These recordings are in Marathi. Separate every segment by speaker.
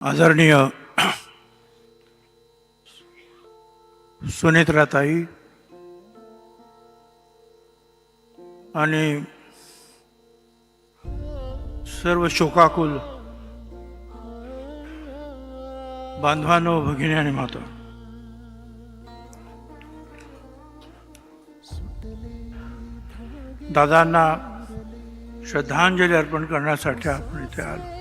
Speaker 1: आदरणीय सुनेत्राताई आणि सर्व शोकाकुल बांधवांनो, भगिनी आणि माता, दादांना श्रद्धांजली अर्पण करण्यासाठी आपण इथे आलो.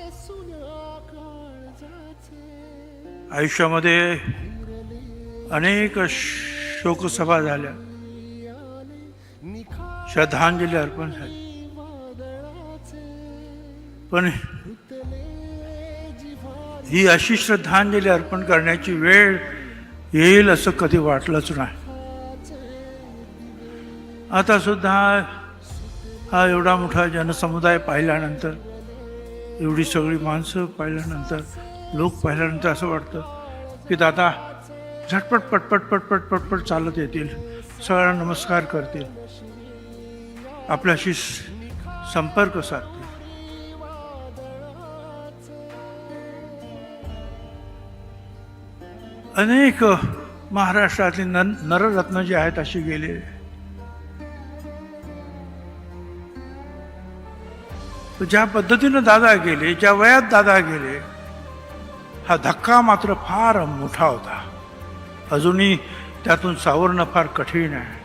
Speaker 1: आयुष्यामध्ये अनेक शोकसभा झाल्या, श्रद्धांजली अर्पण झाली, पण ही अशी श्रद्धांजली अर्पण करण्याची वेळ येईल असं कधी वाटलंच नाही. आता सुद्धा हा एवढा मोठा जनसमुदाय पाहिल्यानंतर, एवढी सगळी माणसं पाहिल्यानंतर, लोक पाहिल्यानंतर असं वाटतं की दादा झटपट पटपट पटपट पटपट चालत येतील, सगळ्यांना नमस्कार करतील, आपल्याशी संपर्क साधतील. अनेक महाराष्ट्रातली नररत्न जे आहेत अशी गेले. ज्या पद्धतीनं दादा गेले, ज्या वयात दादा गेले, हा धक्का मात्र फार मोठा होता. अजूनही त्यातून सावरणं फार कठीण आहे.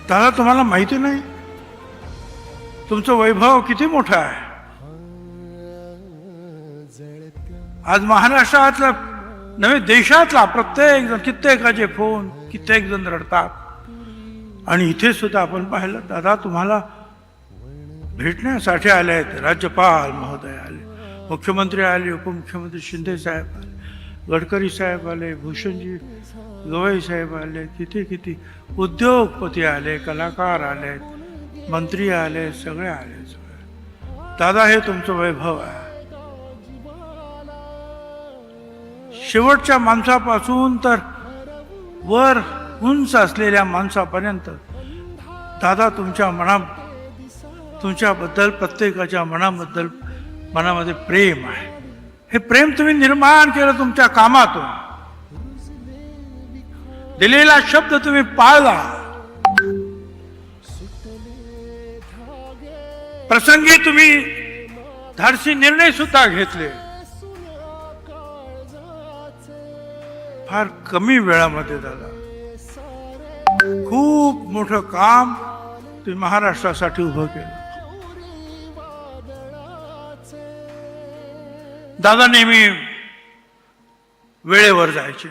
Speaker 1: दादा, तुम्हाला माहिती नाही तुमचं वैभव किती मोठं आहे. आज महाराष्ट्रातला नव्हे, देशातला प्रत्येक जण, कित्येकाचे फोन, कित्येक जण रडतात. आणि इथे सुद्धा आपण पाहिलं, दादा तुम्हाला भेटण्यासाठी आले आहेत. राज्यपाल महोदय आले, मुख्यमंत्री आले, उपमुख्यमंत्री शिंदे साहेब आले, गडकरी साहेब आले, भूषणजी गवई साहेब आले, किती किती उद्योगपती आले, कलाकार आले, मंत्री आले, सगळे आले. सगळे दादा, हे तुमचं वैभव आहे. शेवटच्या माणसापासून तर वर उंच असलेल्या माणसापर्यंत दादा तुमच्याबद्दल प्रत्येकाच्या मनामध्ये प्रेम आहे. हे प्रेम तुम्ही निर्माण केलं तुमच्या कामातून. दिलेला शब्द तुम्ही पाळला. प्रसंगी तुम्ही धाडसी निर्णय सुद्धा घेतले. फार कमी वेळामध्ये दादा खूप मोठं काम तुम्ही महाराष्ट्रासाठी उभं केलं. दादा नेहमी वेळेवर जायचे.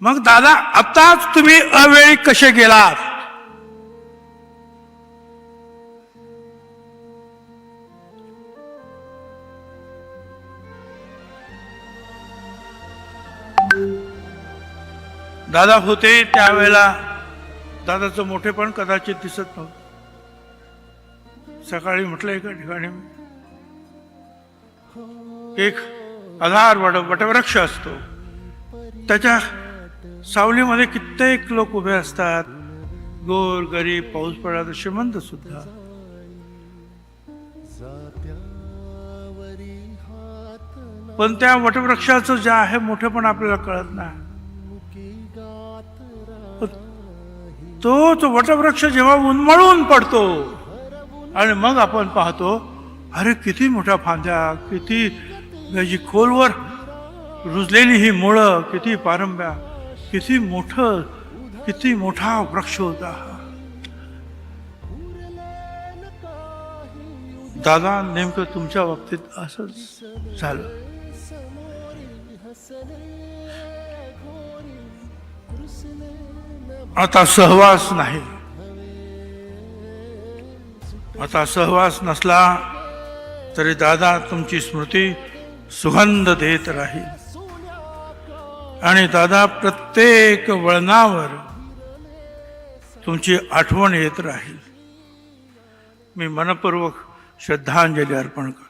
Speaker 1: मग दादा, आताच तुम्ही अवेळी कसे गेलात? दादा होते त्यावेळेला दादाचं मोठेपण कदाचित दिसत नव्हतं. सकाळी म्हटलं एका ठिकाणी एक आधार वटवृक्ष असतो, त्याच्या सावलीमध्ये कित्येक लोक उभे असतात, गोर गरीब, पाऊस पडला तर श्रीमंत सुद्धा. पण त्या वटवृक्षाचं जे आहे मोठेपण आपल्याला कळत नाही. तोच वटवृक्ष जेव्हा उन्मळून पडतो आणि मग आपण पाहतो, अरे किती मोठ्या फांद्या, किती खोलवर रुजलेली ही मुळं, किती पारंब्या, किती मोठा वृक्ष होता. दादा, नेमकं तुमच्या बाबतीत असंच झालं. आता सहवास नाही. आता सहवास नसला तरी दादा तुमची स्मृती सुगंध देत राहील. आणि दादा, प्रत्येक वळणावर तुमची आठवण येत राहील. मी मनपूर्वक श्रद्धांजली अर्पण करतो.